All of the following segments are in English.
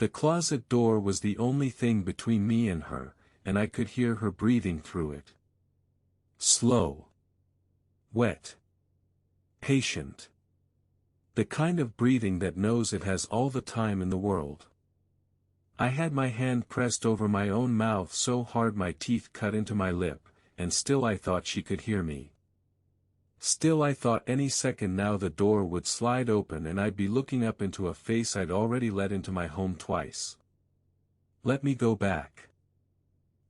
The closet door was the only thing between me and her, and I could hear her breathing through it. Slow. Wet. Patient. The kind of breathing that knows it has all the time in the world. I had my hand pressed over my own mouth so hard my teeth cut into my lip, and still I thought she could hear me. Still I thought any second now the door would slide open and I'd be looking up into a face I'd already let into my home twice. Let me go back.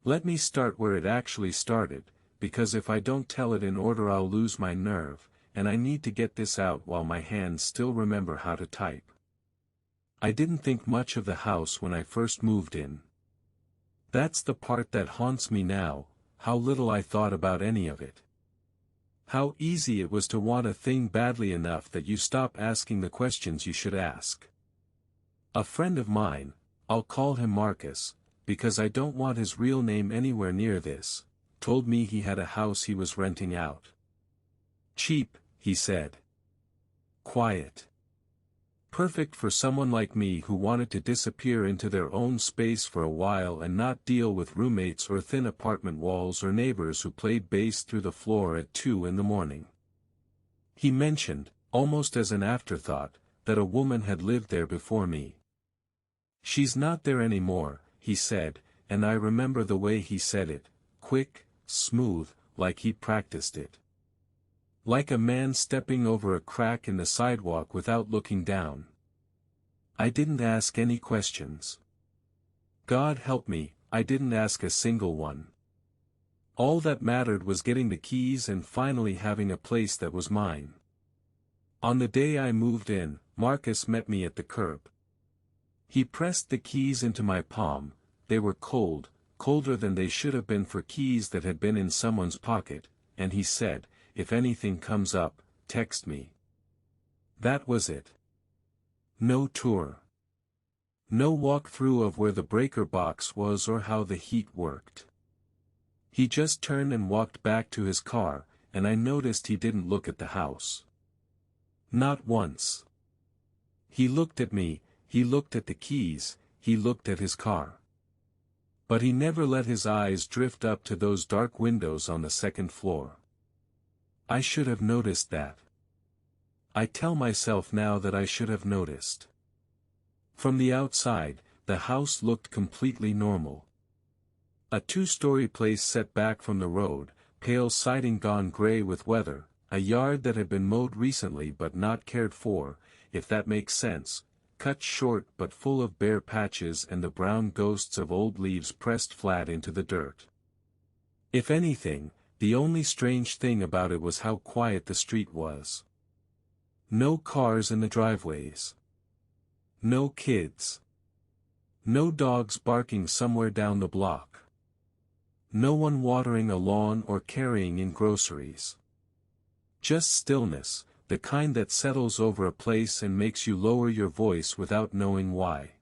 Let me start where it actually started, because if I don't tell it in order I'll lose my nerve, and I need to get this out while my hands still remember how to type. I didn't think much of the house when I first moved in. That's the part that haunts me now, how little I thought about any of it. How easy it was to want a thing badly enough that you stop asking the questions you should ask. A friend of mine, I'll call him Marcus, because I don't want his real name anywhere near this, told me he had a house he was renting out. Cheap, he said. Quiet. Perfect for someone like me who wanted to disappear into their own space for a while and not deal with roommates or thin apartment walls or neighbors who played bass through the floor at 2 in the morning. He mentioned, almost as an afterthought, that a woman had lived there before me. She's not there anymore, he said, and I remember the way he said it, quick, smooth, like he'd practiced it. Like a man stepping over a crack in the sidewalk without looking down. I didn't ask any questions. God help me, I didn't ask a single one. All that mattered was getting the keys and finally having a place that was mine. On the day I moved in, Marcus met me at the curb. He pressed the keys into my palm. They were cold, colder than they should have been for keys that had been in someone's pocket, and he said, "If anything comes up, text me." That was it. No tour. No walkthrough of where the breaker box was or how the heat worked. He just turned and walked back to his car, and I noticed he didn't look at the house. Not once. He looked at me, he looked at the keys, he looked at his car. But he never let his eyes drift up to those dark windows on the second floor. I should have noticed that. I tell myself now that I should have noticed. From the outside, the house looked completely normal. A 2-story place set back from the road, pale siding gone gray with weather, a yard that had been mowed recently but not cared for, if that makes sense, cut short but full of bare patches and the brown ghosts of old leaves pressed flat into the dirt. If anything, the only strange thing about it was how quiet the street was. No cars in the driveways. No kids. No dogs barking somewhere down the block. No one watering a lawn or carrying in groceries. Just stillness, the kind that settles over a place and makes you lower your voice without knowing why.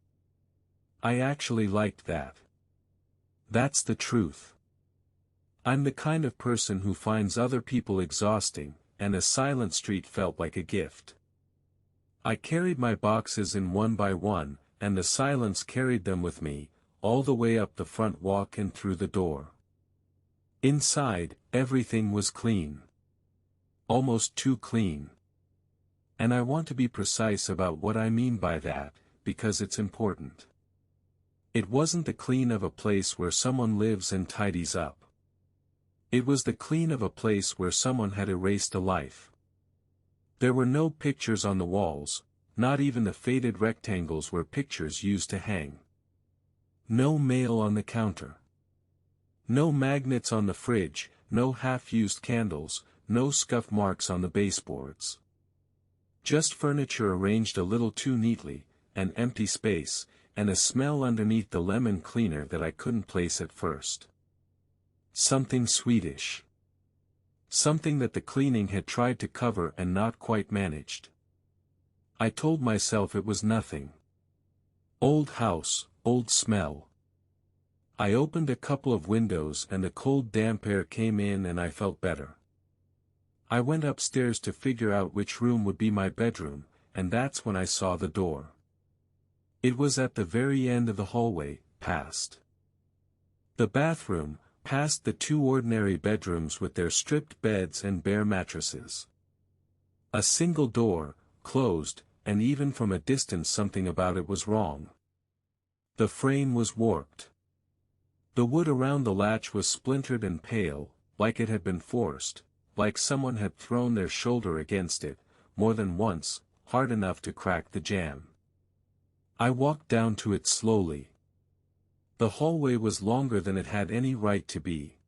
I actually liked that. That's the truth. I'm the kind of person who finds other people exhausting, and a silent street felt like a gift. I carried my boxes in one by one, and the silence carried them with me, all the way up the front walk and through the door. Inside, everything was clean. Almost too clean. And I want to be precise about what I mean by that, because it's important. It wasn't the clean of a place where someone lives and tidies up. It was the clean of a place where someone had erased a life. There were no pictures on the walls, not even the faded rectangles where pictures used to hang. No mail on the counter. No magnets on the fridge, no half-used candles, no scuff marks on the baseboards. Just furniture arranged a little too neatly, an empty space, and a smell underneath the lemon cleaner that I couldn't place at first. Something Swedish. Something that the cleaning had tried to cover and not quite managed. I told myself it was nothing. Old house, old smell. I opened a couple of windows and the cold damp air came in and I felt better. I went upstairs to figure out which room would be my bedroom, and that's when I saw the door. It was at the very end of the hallway, past the bathroom, past the two ordinary bedrooms with their stripped beds and bare mattresses. A single door, closed, and even from a distance something about it was wrong. The frame was warped. The wood around the latch was splintered and pale, like it had been forced, like someone had thrown their shoulder against it, more than once, hard enough to crack the jamb. I walked down to it slowly. The hallway was longer than it had any right to be.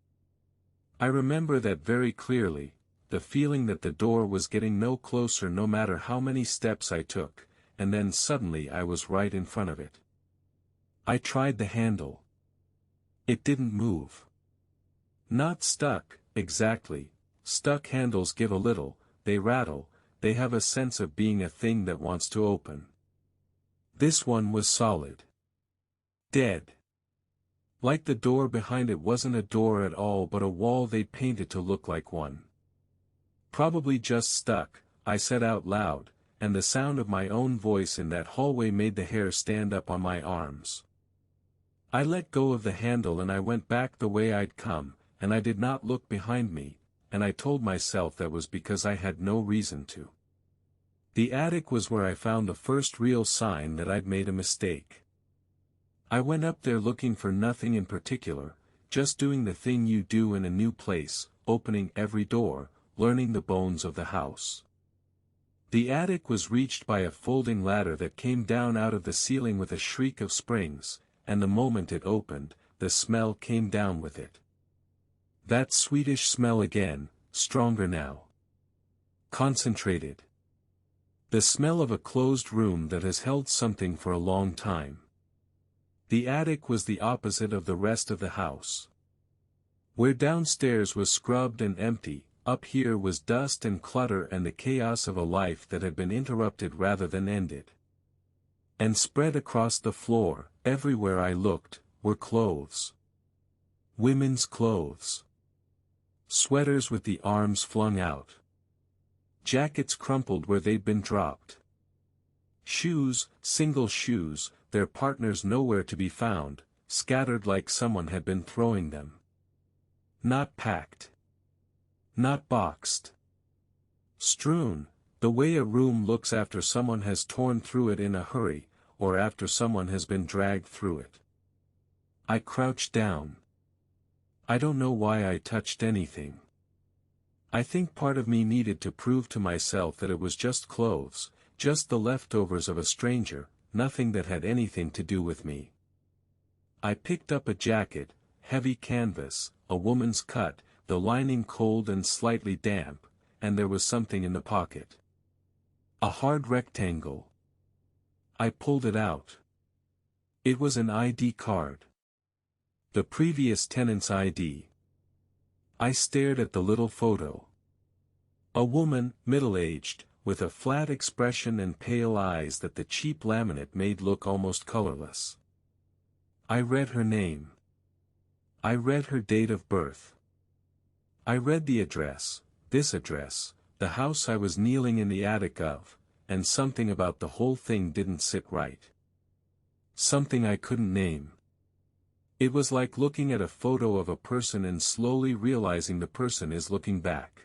I remember that very clearly, the feeling that the door was getting no closer no matter how many steps I took, and then suddenly I was right in front of it. I tried the handle. It didn't move. Not stuck, exactly. Stuck handles give a little, they rattle, they have a sense of being a thing that wants to open. This one was solid. Dead. Like the door behind it wasn't a door at all but a wall they'd painted to look like one. Probably just stuck, I said out loud, and the sound of my own voice in that hallway made the hair stand up on my arms. I let go of the handle and I went back the way I'd come, and I did not look behind me, and I told myself that was because I had no reason to. The attic was where I found the first real sign that I'd made a mistake. I went up there looking for nothing in particular, just doing the thing you do in a new place, opening every door, learning the bones of the house. The attic was reached by a folding ladder that came down out of the ceiling with a shriek of springs, and the moment it opened, the smell came down with it. That sweetish smell again, stronger now. Concentrated. The smell of a closed room that has held something for a long time. The attic was the opposite of the rest of the house. Where downstairs was scrubbed and empty, up here was dust and clutter and the chaos of a life that had been interrupted rather than ended. And spread across the floor, everywhere I looked, were clothes. Women's clothes. Sweaters with the arms flung out. Jackets crumpled where they'd been dropped. Shoes, single shoes, their partners nowhere to be found, scattered like someone had been throwing them. Not packed. Not boxed. Strewn, the way a room looks after someone has torn through it in a hurry, or after someone has been dragged through it. I crouched down. I don't know why I touched anything. I think part of me needed to prove to myself that it was just clothes, just the leftovers of a stranger, nothing that had anything to do with me. I picked up a jacket, heavy canvas, a woman's cut, the lining cold and slightly damp, and there was something in the pocket. A hard rectangle. I pulled it out. It was an ID card. The previous tenant's ID. I stared at the little photo. A woman, middle-aged, with a flat expression and pale eyes that the cheap laminate made look almost colorless. I read her name. I read her date of birth. I read the address, this address, the house I was kneeling in the attic of, and something about the whole thing didn't sit right. Something I couldn't name. It was like looking at a photo of a person and slowly realizing the person is looking back.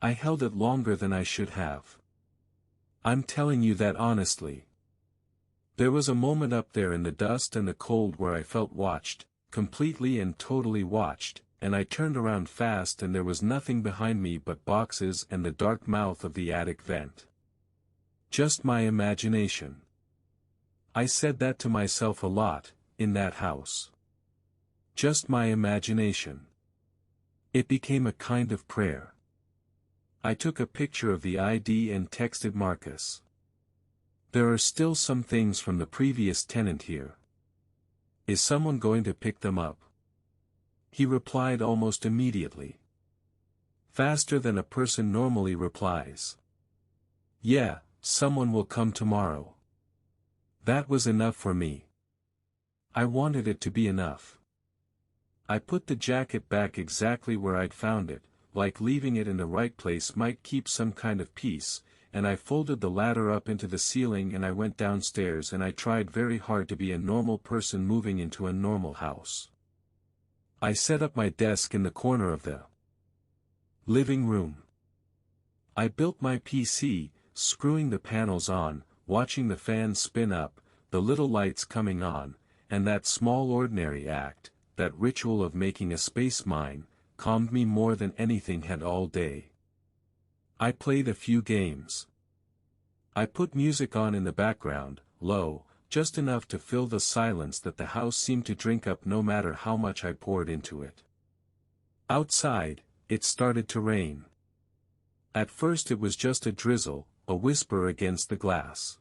I held it longer than I should have. I'm telling you that honestly. There was a moment up there in the dust and the cold where I felt watched, completely and totally watched, and I turned around fast and there was nothing behind me but boxes and the dark mouth of the attic vent. Just my imagination. I said that to myself a lot, in that house. Just my imagination. It became a kind of prayer. I took a picture of the ID and texted Marcus. There are still some things from the previous tenant here. Is someone going to pick them up? He replied almost immediately. Faster than a person normally replies. Yeah, someone will come tomorrow. That was enough for me. I wanted it to be enough. I put the jacket back exactly where I'd found it, like leaving it in the right place might keep some kind of peace, and I folded the ladder up into the ceiling and I went downstairs and I tried very hard to be a normal person moving into a normal house. I set up my desk in the corner of the living room. I built my PC, screwing the panels on, watching the fans spin up, the little lights coming on, and that small ordinary act, that ritual of making a space mine, calmed me more than anything had all day. I played a few games. I put music on in the background, low, just enough to fill the silence that the house seemed to drink up no matter how much I poured into it. Outside, it started to rain. At first it was just a drizzle, a whisper against the glass.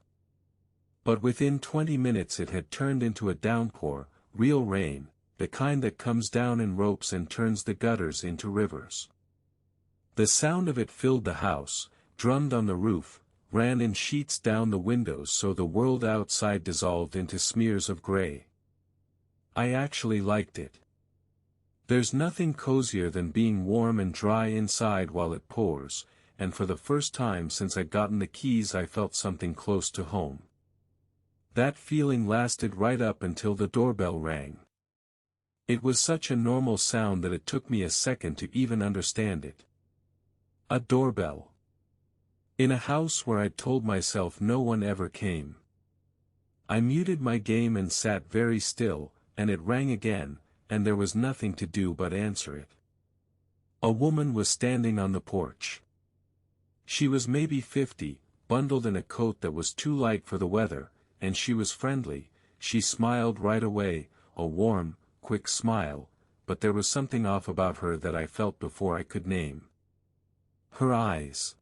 But within 20 minutes it had turned into a downpour, real rain, the kind that comes down in ropes and turns the gutters into rivers. The sound of it filled the house, drummed on the roof, ran in sheets down the windows so the world outside dissolved into smears of gray. I actually liked it. There's nothing cozier than being warm and dry inside while it pours, and for the first time since I'd gotten the keys I felt something close to home. That feeling lasted right up until the doorbell rang. It was such a normal sound that it took me a second to even understand it. A doorbell. In a house where I'd told myself no one ever came. I muted my game and sat very still, and it rang again, and there was nothing to do but answer it. A woman was standing on the porch. She was maybe 50, bundled in a coat that was too light for the weather, and she was friendly. She smiled right away, a warm, quick smile, but there was something off about her that I felt before I could name. Her eyes.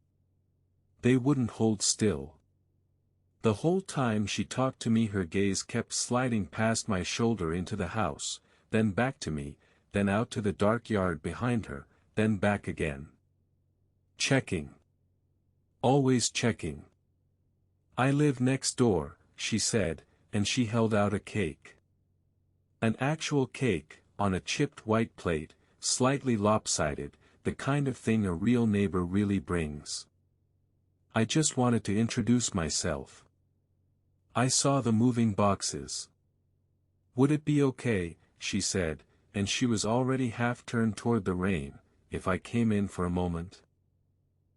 They wouldn't hold still. The whole time she talked to me her gaze kept sliding past my shoulder into the house, then back to me, then out to the dark yard behind her, then back again. Checking. Always checking. I live next door, she said, and she held out a cake. An actual cake, on a chipped white plate, slightly lopsided, the kind of thing a real neighbor really brings. I just wanted to introduce myself. I saw the moving boxes. Would it be okay, she said, and she was already half turned toward the rain, if I came in for a moment?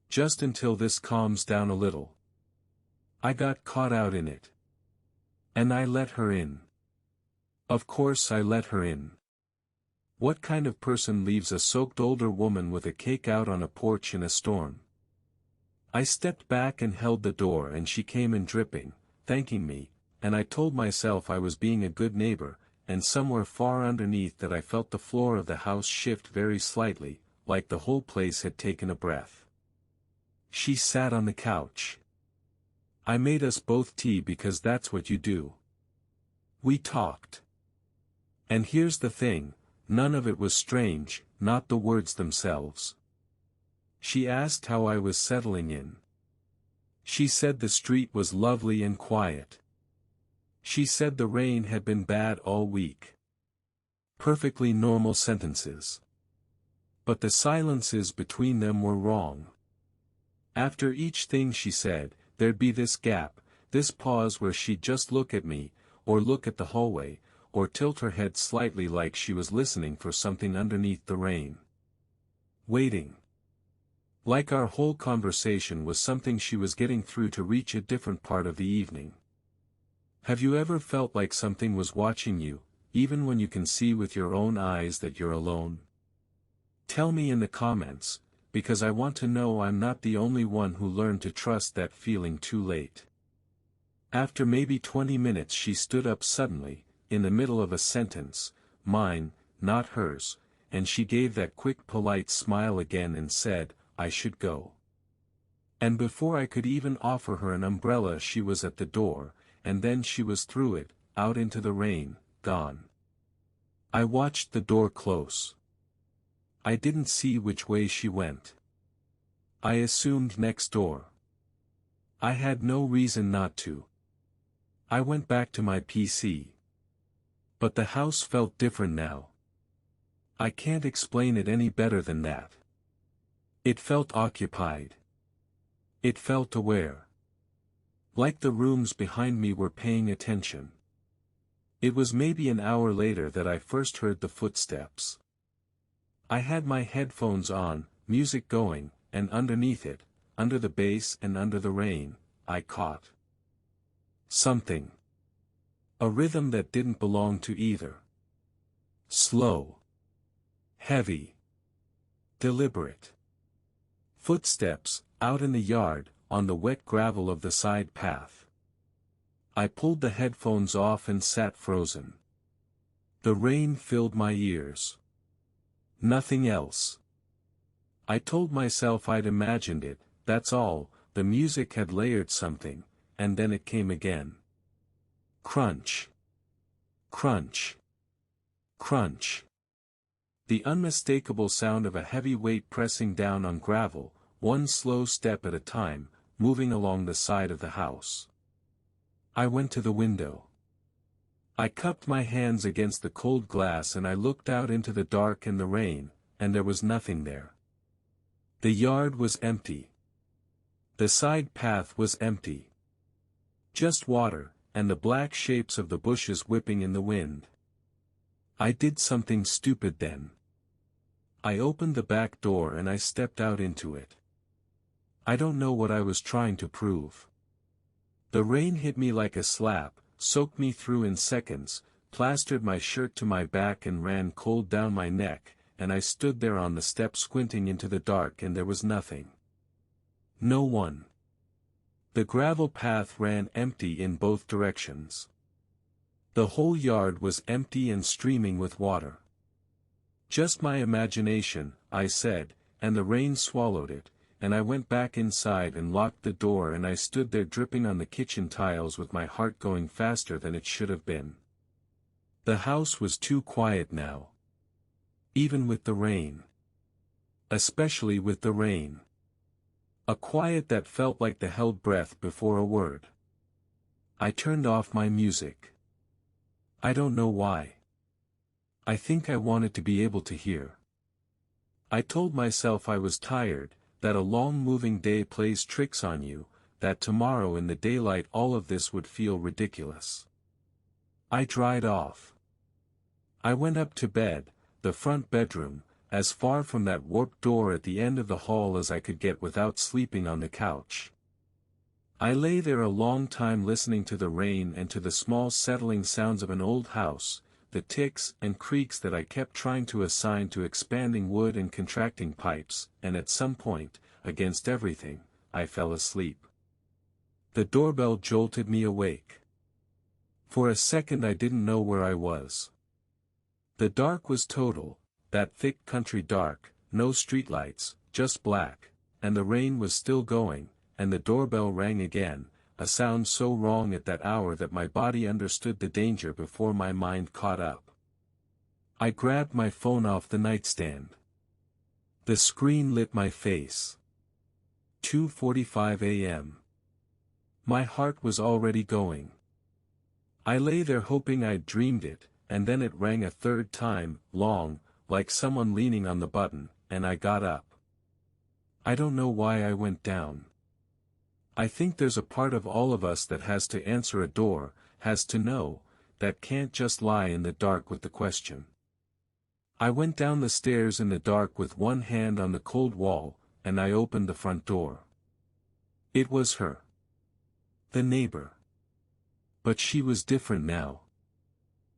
Just until this calms down a little. I got caught out in it. And I let her in. Of course I let her in. What kind of person leaves a soaked older woman with a cake out on a porch in a storm? I stepped back and held the door and she came in dripping, thanking me, and I told myself I was being a good neighbor, and somewhere far underneath that I felt the floor of the house shift very slightly, like the whole place had taken a breath. She sat on the couch. I made us both tea because that's what you do. We talked. And here's the thing, none of it was strange, not the words themselves. She asked how I was settling in. She said the street was lovely and quiet. She said the rain had been bad all week. Perfectly normal sentences. But the silences between them were wrong. After each thing she said, there'd be this gap, this pause where she'd just look at me, or look at the hallway, or tilt her head slightly like she was listening for something underneath the rain. Waiting. Like our whole conversation was something she was getting through to reach a different part of the evening. Have you ever felt like something was watching you, even when you can see with your own eyes that you're alone? Tell me in the comments, because I want to know I'm not the only one who learned to trust that feeling too late. After maybe 20 minutes she stood up suddenly, in the middle of a sentence, mine, not hers, and she gave that quick polite smile again and said, I should go. And before I could even offer her an umbrella she was at the door, and then she was through it, out into the rain, gone. I watched the door close. I didn't see which way she went. I assumed next door. I had no reason not to. I went back to my PC. But the house felt different now. I can't explain it any better than that. It felt occupied. It felt aware. Like the rooms behind me were paying attention. It was maybe an hour later that I first heard the footsteps. I had my headphones on, music going, and underneath it, under the bass and under the rain, I caught something. A rhythm that didn't belong to either. Slow. Heavy. Deliberate. Footsteps, out in the yard, on the wet gravel of the side path. I pulled the headphones off and sat frozen. The rain filled my ears. Nothing else. I told myself I'd imagined it, that's all. The music had layered something, and then it came again. Crunch. Crunch. Crunch. The unmistakable sound of a heavy weight pressing down on gravel, one slow step at a time, moving along the side of the house. I went to the window. I cupped my hands against the cold glass and I looked out into the dark and the rain, and there was nothing there. The yard was empty. The side path was empty. Just water, and the black shapes of the bushes whipping in the wind. I did something stupid then. I opened the back door and I stepped out into it. I don't know what I was trying to prove. The rain hit me like a slap, soaked me through in seconds, plastered my shirt to my back and ran cold down my neck, and I stood there on the step squinting into the dark and there was nothing. No one. The gravel path ran empty in both directions. The whole yard was empty and streaming with water. Just my imagination, I said, and the rain swallowed it, and I went back inside and locked the door and I stood there dripping on the kitchen tiles with my heart going faster than it should have been. The house was too quiet now. Even with the rain. Especially with the rain. A quiet that felt like the held breath before a word. I turned off my music. I don't know why. I think I wanted to be able to hear. I told myself I was tired, that a long moving day plays tricks on you, that tomorrow in the daylight all of this would feel ridiculous. I dried off. I went up to bed, the front bedroom, as far from that warped door at the end of the hall as I could get without sleeping on the couch. I lay there a long time listening to the rain and to the small settling sounds of an old house, the ticks and creaks that I kept trying to assign to expanding wood and contracting pipes, and at some point, against everything, I fell asleep. The doorbell jolted me awake. For a second I didn't know where I was. The dark was total, that thick country dark, no streetlights, just black, and the rain was still going, and the doorbell rang again, a sound so wrong at that hour that my body understood the danger before my mind caught up. I grabbed my phone off the nightstand. The screen lit my face. 2:45 a.m. My heart was already going. I lay there hoping I'd dreamed it, and then it rang a third time, long, like someone leaning on the button, and I got up. I don't know why I went down. I think there's a part of all of us that has to answer a door, has to know, that can't just lie in the dark with the question. I went down the stairs in the dark with one hand on the cold wall, and I opened the front door. It was her. The neighbor. But she was different now.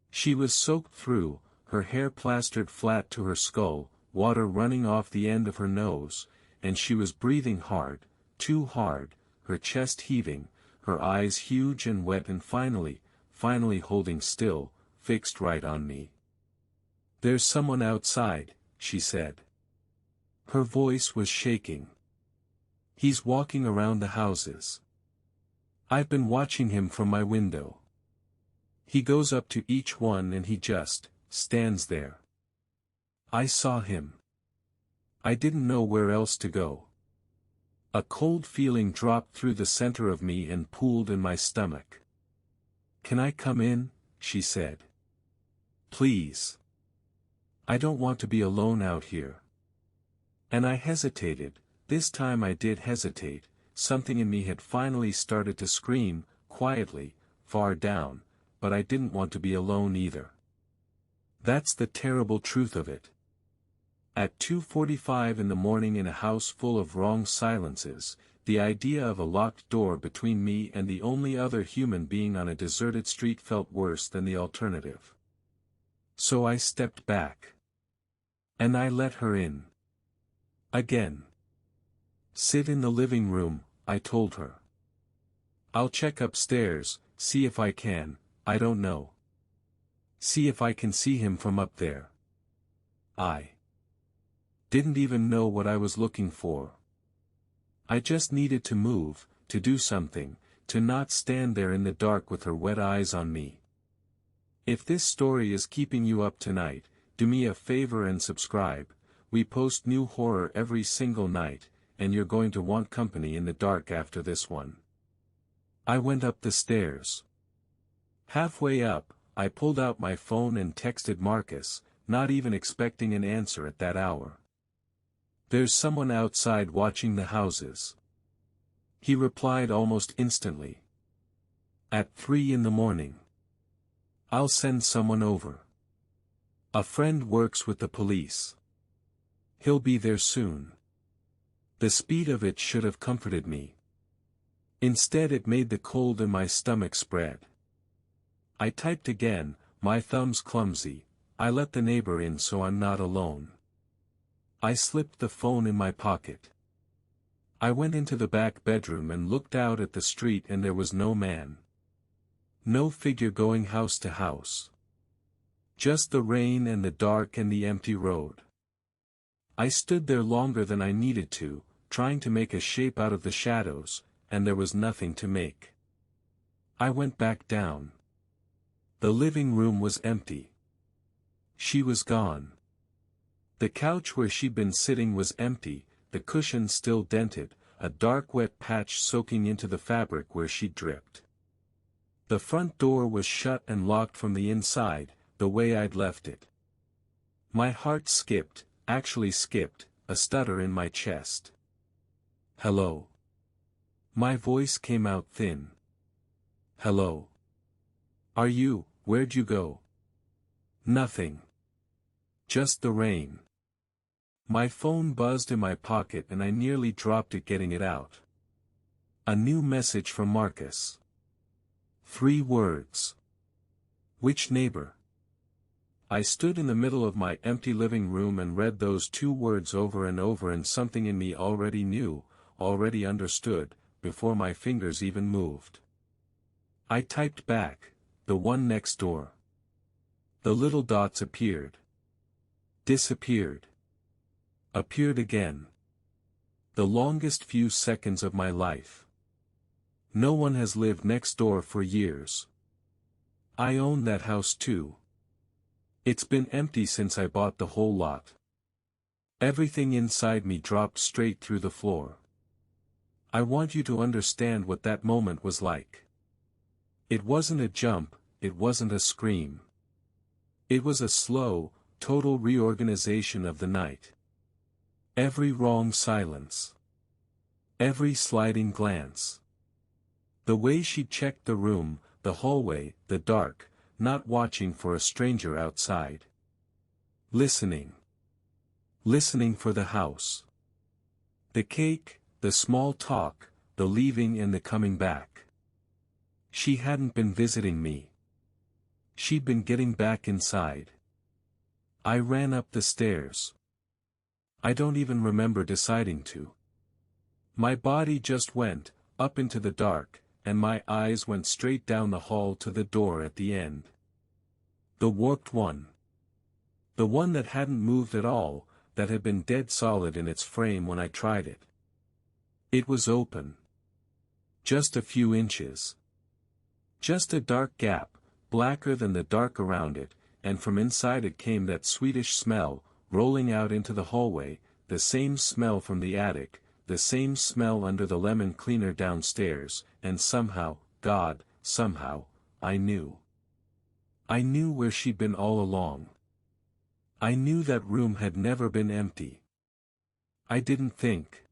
She was soaked through, her hair plastered flat to her skull, water running off the end of her nose, and she was breathing hard, too hard, her chest heaving, her eyes huge and wet and finally holding still, fixed right on me. "There's someone outside," she said. Her voice was shaking. "He's walking around the houses. I've been watching him from my window. He goes up to each one and he just stands there. I saw him. I didn't know where else to go." A cold feeling dropped through the center of me and pooled in my stomach. "Can I come in?" she said. "Please. I don't want to be alone out here." And I hesitated, this time I did hesitate, something in me had finally started to scream, quietly, far down, but I didn't want to be alone either. That's the terrible truth of it. At 2:45 in the morning in a house full of wrong silences, the idea of a locked door between me and the only other human being on a deserted street felt worse than the alternative. So I stepped back. And I let her in. Again. Sit in the living room, I told her. I'll check upstairs, see if I can, I don't know. See if I can see him from up there. I didn't even know what I was looking for. I just needed to move, to do something, to not stand there in the dark with her wet eyes on me. If this story is keeping you up tonight, do me a favor and subscribe. We post new horror every single night, and you're going to want company in the dark after this one. I went up the stairs. Halfway up, I pulled out my phone and texted Marcus, not even expecting an answer at that hour. There's someone outside watching the houses. He replied almost instantly. At 3 in the morning. I'll send someone over. A friend works with the police. He'll be there soon. The speed of it should have comforted me. Instead it made the cold in my stomach spread. I typed again, my thumb's clumsy, I let the neighbor in so I'm not alone. I slipped the phone in my pocket. I went into the back bedroom and looked out at the street and there was no man. No figure going house to house. Just the rain and the dark and the empty road. I stood there longer than I needed to, trying to make a shape out of the shadows, and there was nothing to make. I went back down. The living room was empty. She was gone. The couch where she'd been sitting was empty, the cushion still dented, a dark wet patch soaking into the fabric where she'd dripped. The front door was shut and locked from the inside, the way I'd left it. My heart skipped, actually skipped, a stutter in my chest. Hello. My voice came out thin. Hello. Where'd you go? Nothing. Just the rain. My phone buzzed in my pocket and I nearly dropped it getting it out. A new message from Marcus. 3 words. Which neighbor? I stood in the middle of my empty living room and read those 2 words over and over, and something in me already knew, already understood, before my fingers even moved. I typed back, the one next door. The little dots appeared. Disappeared. Appeared again. The longest few seconds of my life. No one has lived next door for years. I own that house too. It's been empty since I bought the whole lot. Everything inside me dropped straight through the floor. I want you to understand what that moment was like. It wasn't a jump, it wasn't a scream. It was a slow, total reorganization of the night. Every wrong silence. Every sliding glance. The way she checked the room, the hallway, the dark, not watching for a stranger outside. Listening. Listening for the house. The cake, the small talk, the leaving and the coming back. She hadn't been visiting me. She'd been getting back inside. I ran up the stairs. I don't even remember deciding to. My body just went, up into the dark, and my eyes went straight down the hall to the door at the end. The warped one. The one that hadn't moved at all, that had been dead solid in its frame when I tried it. It was open. Just a few inches. Just a dark gap, blacker than the dark around it, and from inside it came that sweetish smell, rolling out into the hallway, the same smell from the attic, the same smell under the lemon cleaner downstairs, and somehow, God, somehow, I knew. I knew where she'd been all along. I knew that room had never been empty. I didn't think.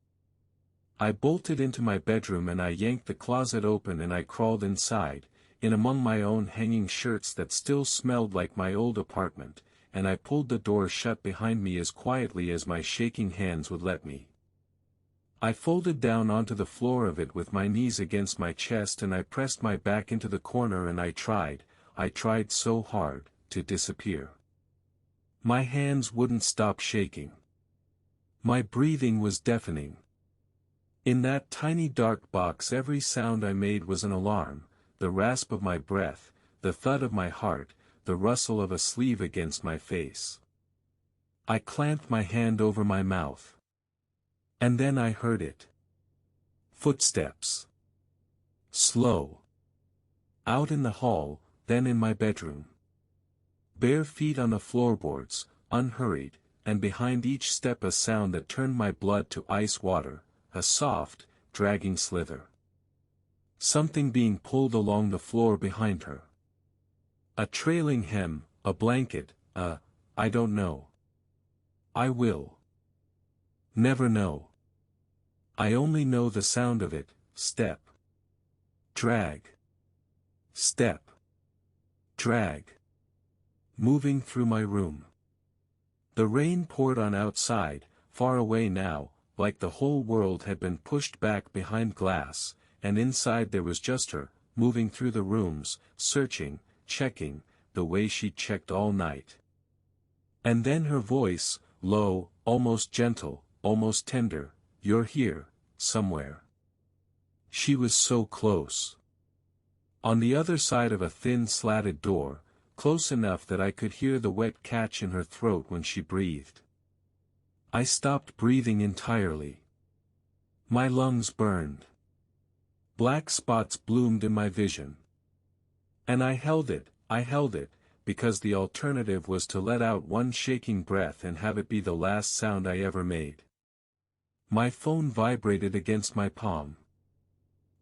I bolted into my bedroom and I yanked the closet open and I crawled inside, in among my own hanging shirts that still smelled like my old apartment, and I pulled the door shut behind me as quietly as my shaking hands would let me. I folded down onto the floor of it with my knees against my chest and I pressed my back into the corner and I tried so hard, to disappear. My hands wouldn't stop shaking. My breathing was deafening. In that tiny dark box every sound I made was an alarm, the rasp of my breath, the thud of my heart, the rustle of a sleeve against my face. I clamped my hand over my mouth. And then I heard it. Footsteps. Slow. Out in the hall, then in my bedroom. Bare feet on the floorboards, unhurried, and behind each step a sound that turned my blood to ice water, a soft, dragging slither. Something being pulled along the floor behind her. A trailing hem, a blanket, I don't know. I will never know. I only know the sound of it, step. Drag. Step. Drag. Moving through my room. The rain poured on outside, far away now, like the whole world had been pushed back behind glass, and inside there was just her, moving through the rooms, searching, checking, the way she'd checked all night. And then her voice, low, almost gentle, almost tender, "You're here, somewhere." She was so close. On the other side of a thin slatted door, close enough that I could hear the wet catch in her throat when she breathed. I stopped breathing entirely. My lungs burned. Black spots bloomed in my vision. And I held it, because the alternative was to let out one shaking breath and have it be the last sound I ever made. My phone vibrated against my palm.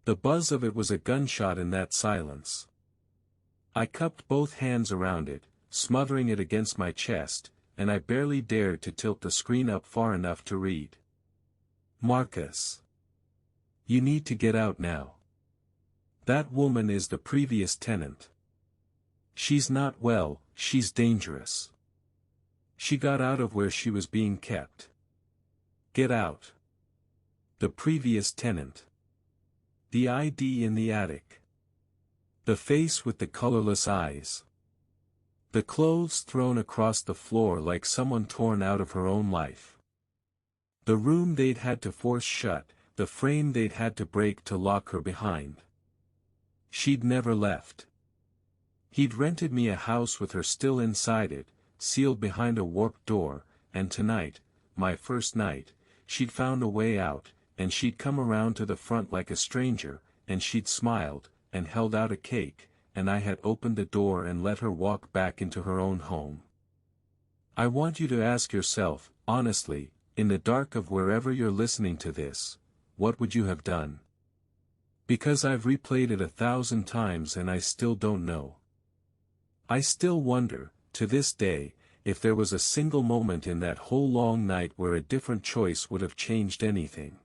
The buzz of it was a gunshot in that silence. I cupped both hands around it, smothering it against my chest, and I barely dared to tilt the screen up far enough to read. "Marcus. You need to get out now. That woman is the previous tenant. She's not well, she's dangerous. She got out of where she was being kept. Get out." The previous tenant. The ID in the attic. The face with the colorless eyes. The clothes thrown across the floor like someone torn out of her own life. The room they'd had to force shut, the frame they'd had to break to lock her behind. She'd never left. He'd rented me a house with her still inside it, sealed behind a warped door, and tonight, my first night, she'd found a way out, and she'd come around to the front like a stranger, and she'd smiled, and held out a cake, and I had opened the door and let her walk back into her own home. I want you to ask yourself, honestly, in the dark of wherever you're listening to this, what would you have done? Because I've replayed it 1,000 times and I still don't know. I still wonder, to this day, if there was a single moment in that whole long night where a different choice would have changed anything.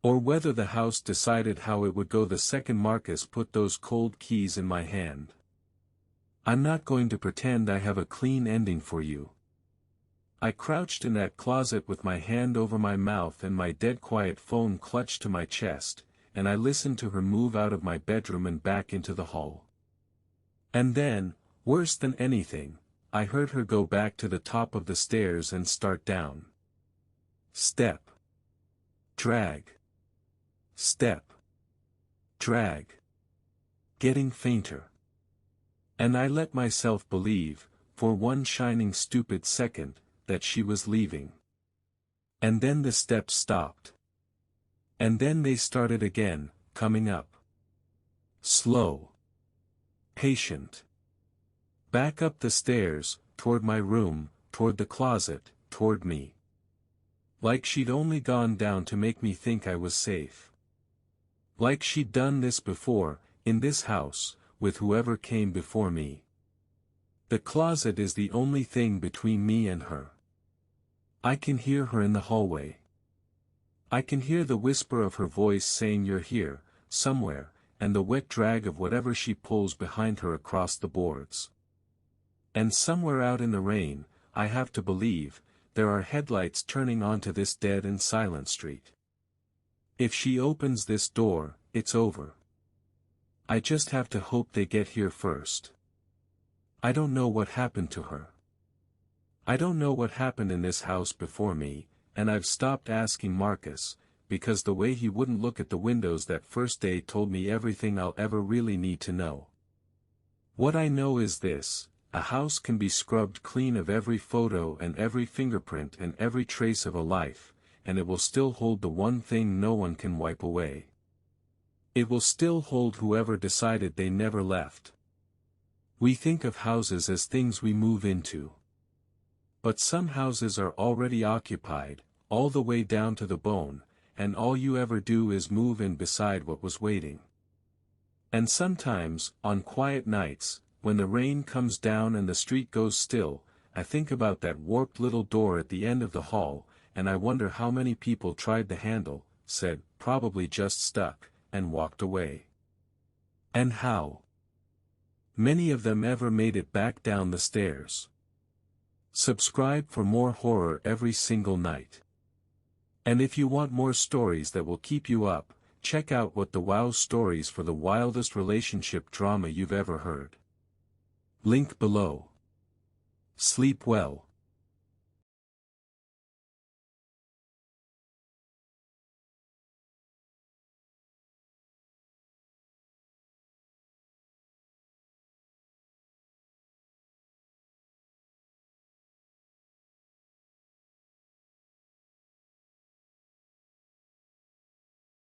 Or whether the house decided how it would go the second Marcus put those cold keys in my hand. I'm not going to pretend I have a clean ending for you. I crouched in that closet with my hand over my mouth and my dead quiet phone clutched to my chest, and I listened to her move out of my bedroom and back into the hall. And then, worse than anything, I heard her go back to the top of the stairs and start down. Step. Drag. Step. Drag. Getting fainter. And I let myself believe, for one shining stupid second, that she was leaving. And then the steps stopped. And then they started again, coming up. Slow. Patient. Back up the stairs, toward my room, toward the closet, toward me. Like she'd only gone down to make me think I was safe. Like she'd done this before, in this house, with whoever came before me. The closet is the only thing between me and her. I can hear her in the hallway. I can hear the whisper of her voice saying you're here, somewhere, and the wet drag of whatever she pulls behind her across the boards. And somewhere out in the rain, I have to believe, there are headlights turning onto this dead and silent street. If she opens this door, it's over. I just have to hope they get here first. I don't know what happened to her. I don't know what happened in this house before me, and I've stopped asking Marcus, because the way he wouldn't look at the windows that first day told me everything I'll ever really need to know. What I know is this: a house can be scrubbed clean of every photo and every fingerprint and every trace of a life, and it will still hold the one thing no one can wipe away. It will still hold whoever decided they never left. We think of houses as things we move into. But some houses are already occupied, all the way down to the bone, and all you ever do is move in beside what was waiting. And sometimes, on quiet nights, when the rain comes down and the street goes still, I think about that warped little door at the end of the hall, and I wonder how many people tried the handle, said, "Probably just stuck," and walked away. And how many of them ever made it back down the stairs. Subscribe for more horror every single night. And if you want more stories that will keep you up, check out What the Wow Stories for the wildest relationship drama you've ever heard. Link below. Sleep well.